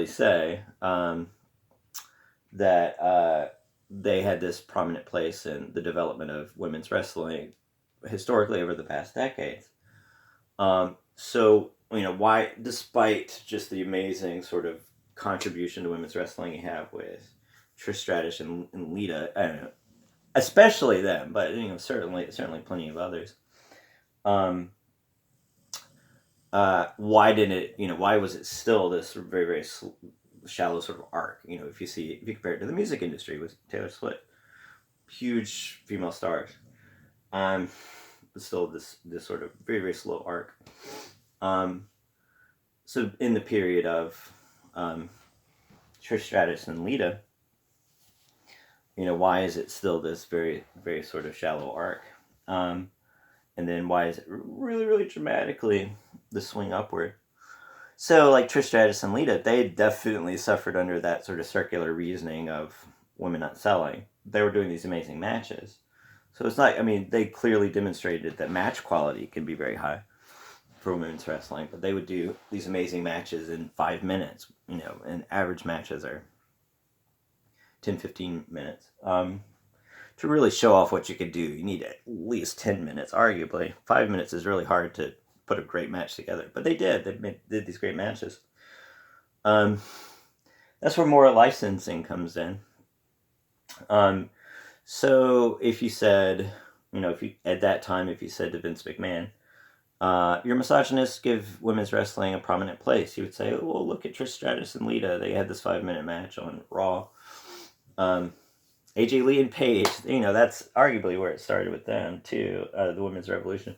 say that they had this prominent place in the development of women's wrestling historically over the past decades. So, why, despite just the amazing sort of contribution to women's wrestling you have with Trish Stratus and Lita, I don't know, especially them, but certainly plenty of others. Um, why was it still this very very shallow sort of arc? If you compare it to the music industry with Taylor Swift, huge female stars, um, but still this sort of very very slow arc. Um, so in the period of Trish Stratus and Lita, why is it still this very very sort of shallow arc? Um, and then why is it really really dramatically the swing upward? So, like Trish Stratus and Lita, they definitely suffered under that sort of circular reasoning of women not selling. They were doing these amazing matches. So it's not, I mean, they clearly demonstrated that match quality can be very high for women's wrestling, but they would do these amazing matches in 5 minutes, and average matches are 10, 15 minutes. To really show off what you could do, you need at least 10 minutes, arguably. 5 minutes is really hard to put a great match together, but they did. Did these great matches. Um, that's where more licensing comes in. Um, so if you said, if you at that time, if you said to Vince McMahon, "You're misogynist, give women's wrestling a prominent place," he would say, "Oh, well, look at Trish Stratus and Lita. They had this 5 minute match on Raw." AJ Lee and Paige, that's arguably where it started with them too. The women's revolution.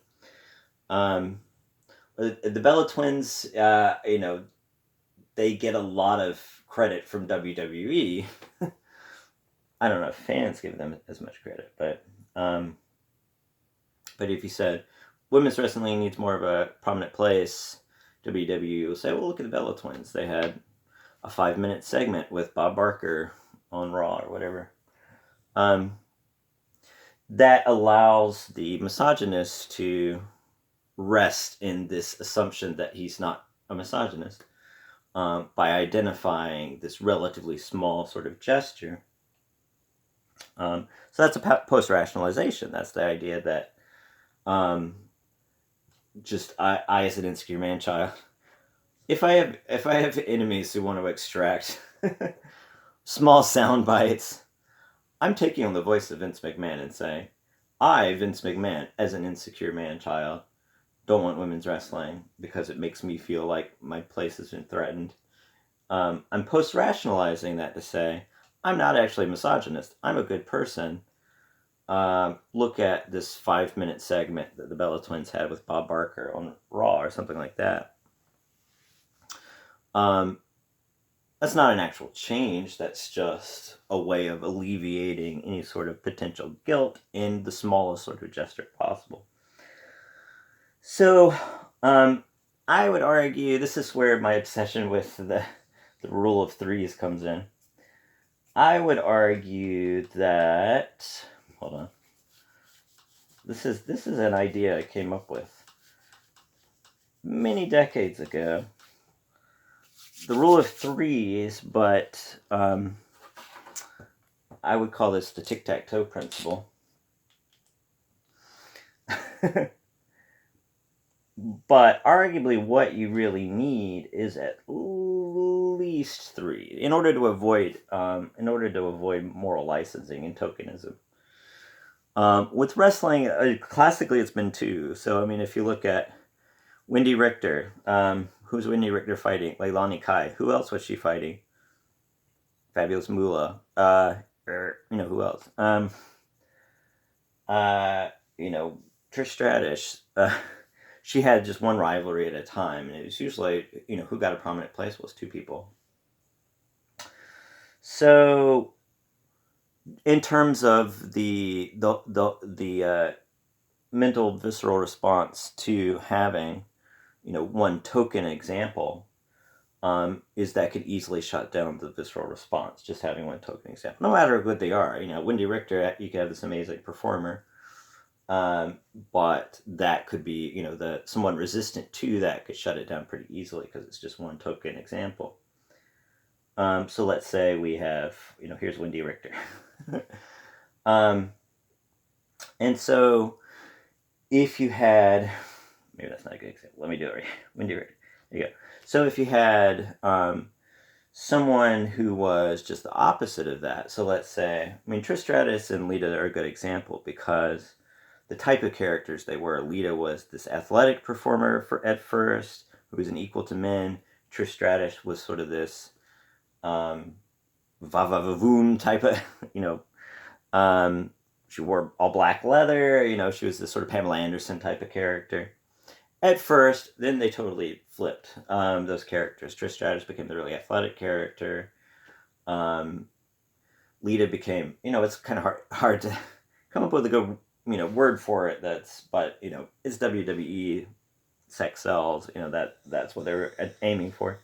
The Bella Twins, they get a lot of credit from WWE. I don't know if fans give them as much credit, but if you said women's wrestling needs more of a prominent place, WWE will say, "Well, look at the Bella Twins. They had a 5 minute segment with Bob Barker on Raw or whatever." That allows the misogynist to rest in this assumption that he's not a misogynist, by identifying this relatively small sort of gesture. So that's a post rationalization. That's the idea that just I as an insecure man child, if I have enemies who want to extract small sound bites, I'm taking on the voice of Vince McMahon and saying, I, Vince McMahon, as an insecure man child, don't want women's wrestling because it makes me feel like my place has been threatened. I'm post rationalizing that to say, I'm not actually a misogynist. I'm a good person. Look at this 5 minute segment that the Bella Twins had with Bob Barker on Raw or something like that. That's not an actual change. That's just a way of alleviating any sort of potential guilt in the smallest sort of gesture possible. So, I would argue this is where my obsession with the rule of threes comes in. I would argue that, hold on. This is an idea I came up with many decades ago. The rule of threes, but I would call this the tic-tac-toe principle. But arguably what you really need is at least three in order to avoid moral licensing and tokenism. With wrestling, classically it's been two. So I mean, if you look at Wendy Richter, who's Wendy Richter fighting? Leilani Kai. Who else was she fighting? Fabulous Moolah. Who else? Trish Stratus. She had just one rivalry at a time, and it was usually, who got a prominent place was two people. So, in terms of the mental visceral response to having, one token example, is that could easily shut down the visceral response, just having one token example. No matter how good they are, Wendy Richter, you could have this amazing performer, but that could be, someone resistant to that could shut it down pretty easily because it's just one token example. So let's say we have, here's Wendy Richter. um, and so if you had, maybe that's not a good example. Let me do it right. Wendy Richter. There you go. So if you had someone who was just the opposite of that. So let's say, Trish Stratus and Lita are a good example because the type of characters they were. Lita was this athletic performer at first, who was an equal to men. Trish Stratus was sort of this va-va-va-voom type of, she wore all black leather, she was this sort of Pamela Anderson type of character. At first, then they totally flipped those characters. Trish Stratus became the really athletic character. Lita became, it's kind of hard to come up with a good, word for it. But it's WWE, sex sells. That's what they're aiming for.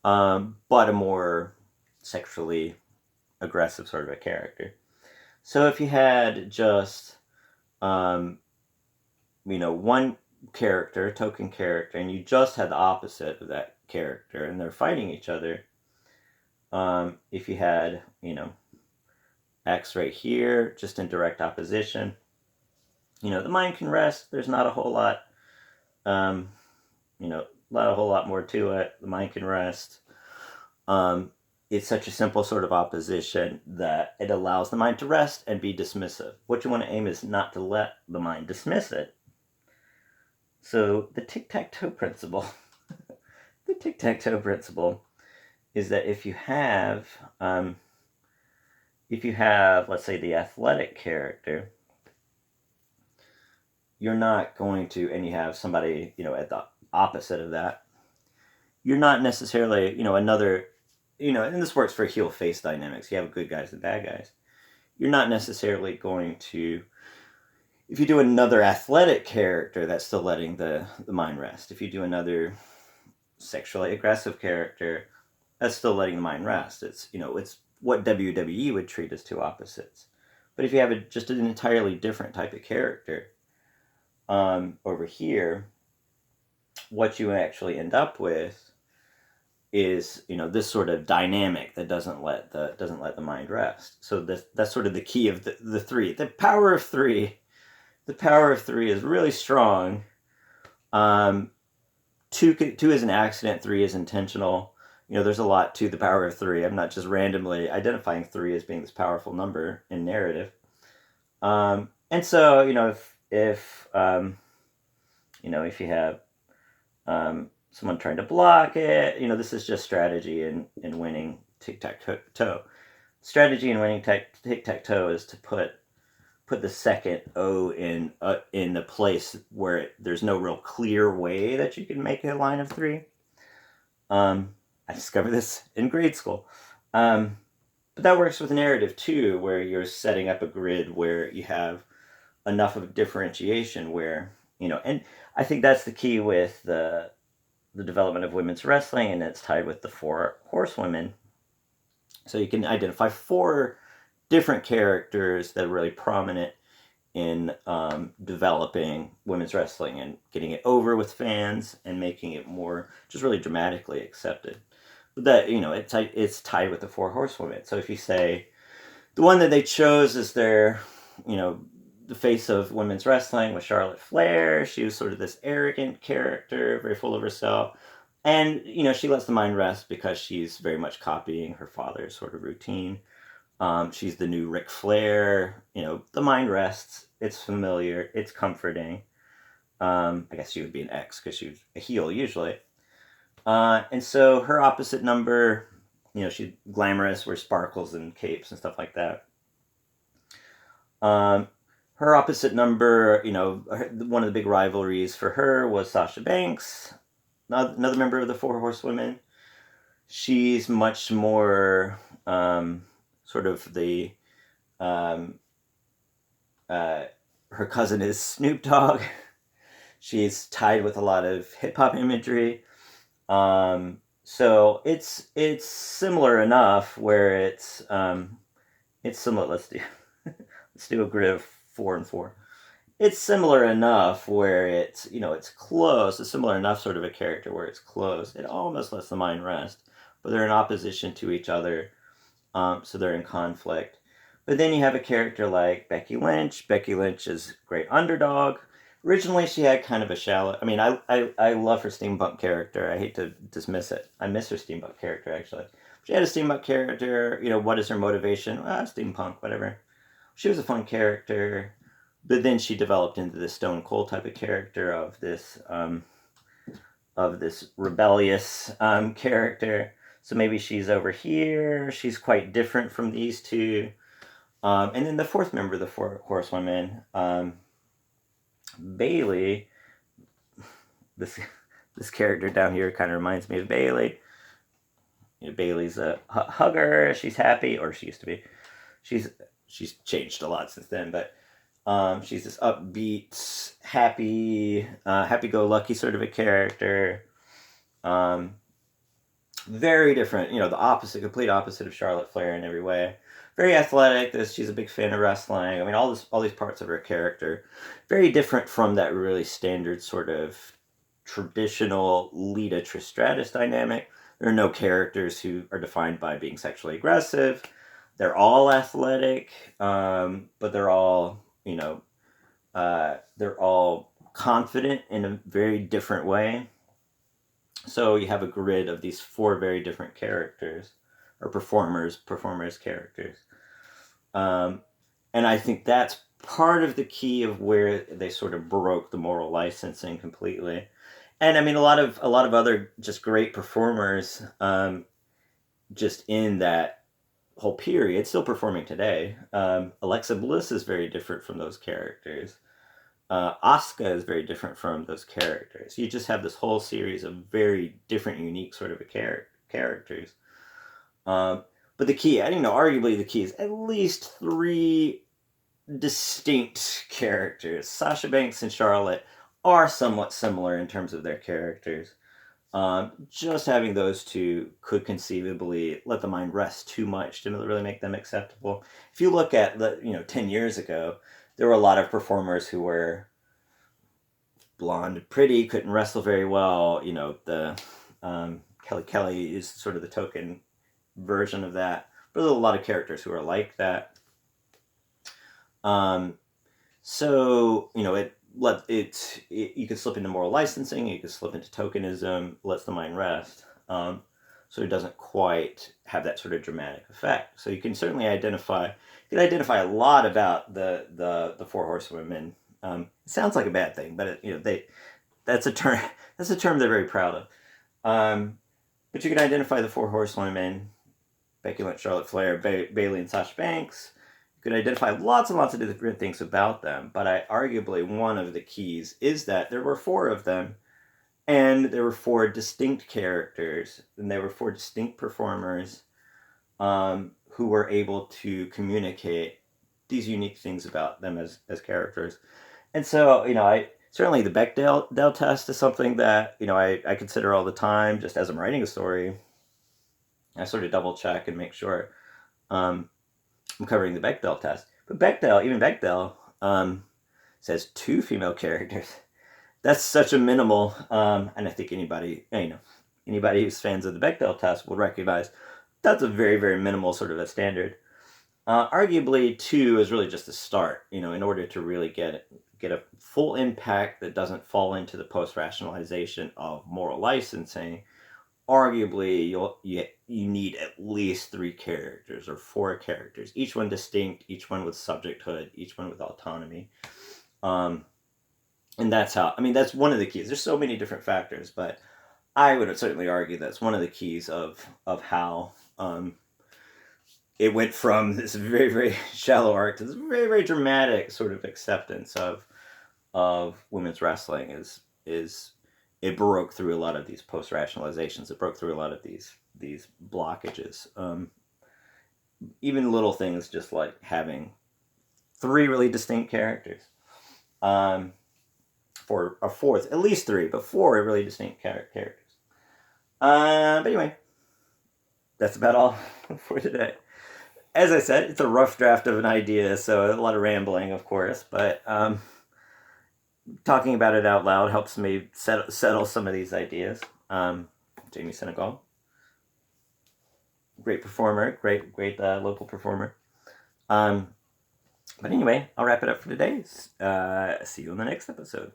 But a more sexually aggressive sort of a character. So if you had just, one character, token character, and you just had the opposite of that character, and they're fighting each other. If you had, X right here, just in direct opposition, the mind can rest. There's not a whole lot, a whole lot more to it. The mind can rest. It's such a simple sort of opposition that it allows the mind to rest and be dismissive. What you want to aim is not to let the mind dismiss it. So the tic-tac-toe principle, is that if you have, let's say, the athletic character, you're not going to, and you have somebody, at the opposite of that, you're not necessarily, another, and this works for heel-face dynamics. You have good guys and bad guys. You're not necessarily going to, if you do another athletic character, that's still letting the mind rest. If you do another sexually aggressive character, that's still letting the mind rest. It's, it's what WWE would treat as two opposites. But if you have just an entirely different type of character, over here, what you actually end up with is, this sort of dynamic that doesn't let the mind rest. So that's sort of the key of the three. The power of three is really strong. Two is an accident, three is intentional. There's a lot to the power of three. I'm not just randomly identifying three as being this powerful number in narrative. And so, if you have someone trying to block it, this is just strategy in winning tic-tac-toe. Strategy in winning tic-tac-toe is to put the second O in the place where there's no real clear way that you can make a line of three. I discovered this in grade school. But that works with narrative too, where you're setting up a grid where you have enough of differentiation where, and I think that's the key with the development of women's wrestling, and it's tied with the 4 horsewomen. So you can identify 4 different characters that are really prominent in developing women's wrestling and getting it over with fans and making it more just really dramatically accepted. But that, it's tied with the 4 horsewomen. So if you say the one that they chose as their, the face of women's wrestling was Charlotte Flair. She was sort of this arrogant character, very full of herself. And, she lets the mind rest because she's very much copying her father's sort of routine. She's the new Ric Flair. The mind rests. It's familiar. It's comforting. I guess she would be an X because she was a heel usually. And so her opposite number, she's glamorous, wears sparkles and capes and stuff like that. Her opposite number, one of the big rivalries for her was Sasha Banks, another member of the 4 horsewomen. She's much more sort of the her cousin is Snoop Dogg. She's tied with a lot of hip hop imagery. So it's similar enough where it's similar. Let's do a grid of 4 and 4. It's similar enough where it's close. It's similar enough sort of a character where it's close. It almost lets the mind rest. but they're in opposition to each other, so they're in conflict. But then you have a character like Becky Lynch. Becky Lynch is a great underdog. Originally, she had kind of a shallow. I mean, I love her steampunk character. I hate to dismiss it. I miss her steampunk character, actually. She had a steampunk character. What is her motivation? Steampunk, whatever. She was a fun character. But then she developed into this stone cold type of character of this rebellious character. So maybe she's over here. She's quite different from these two. And then the fourth member of the Four Horsewomen, Bailey. This character down here kind of reminds me of Bailey. Bailey's a hugger. She's happy, or she used to be. She's changed a lot since then, but she's this upbeat, happy, happy-go-lucky sort of a character. Very different, the complete opposite of Charlotte Flair in every way. Very athletic. She's a big fan of wrestling. I mean, all these parts of her character, very different from that really standard sort of traditional Lita Trish Stratus dynamic. There are no characters who are defined by being sexually aggressive. They're all athletic, but they're all confident in a very different way. So you have a grid of these four very different characters, or performers characters. And I think that's part of the key of where they sort of broke the moral licensing completely. And I mean, a lot of other just great performers, just in that whole period, still performing today. Alexa Bliss is very different from those characters. Asuka is very different from those characters. You just have this whole series of very different, unique sort of characters. But the key, arguably the key is at least three distinct characters. Sasha Banks and Charlotte are somewhat similar in terms of their characters. Just having those two could conceivably let the mind rest too much to really make them acceptable. If you look at 10 years ago, there were a lot of performers who were blonde, pretty, couldn't wrestle very well. The Kelly is sort of the token version of that. But there are a lot of characters who are like that. So you could slip into moral licensing, you could slip into tokenism, lets the mind rest. So it doesn't quite have that sort of dramatic effect. So you can certainly identify a lot about the Four Horsewomen. It sounds like a bad thing, but that's a term they're very proud of. But you can identify the Four Horsewomen: Becky Lynch, Charlotte Flair, Bailey, and Sasha Banks. You can identify lots and lots of different things about them, but arguably one of the keys is that there were four of them, and there were four distinct characters, and there were four distinct performers who were able to communicate these unique things about them as characters. And so, certainly the Bechdel test is something that, I consider all the time, just as I'm writing a story. I sort of double check and make sure I'm covering the Bechdel test. But Bechdel says two female characters. That's such a minimal, and I think anybody who's fans of the Bechdel test will recognize that's a very, very minimal sort of a standard. Arguably, two is really just a start, in order to really get a full impact that doesn't fall into the post-rationalization of moral licensing. Arguably, you need at least three characters or four characters, each one distinct, each one with subjecthood, each one with autonomy. And that's that's one of the keys. There's so many different factors, but I would certainly argue that's one of the keys of how it went from this very, very shallow arc to this very, very dramatic sort of acceptance of women's wrestling. Is it broke through a lot of these post-rationalizations. It broke through a lot of these blockages. Even little things just like having three really distinct characters. For a fourth, at least three, but four really distinct characters. But anyway, that's about all for today. As I said, it's a rough draft of an idea, so a lot of rambling, of course, but talking about it out loud helps me settle some of these ideas. Jamie Senegal. great performer, great local performer. But anyway, I'll wrap it up for today. See you in the next episode.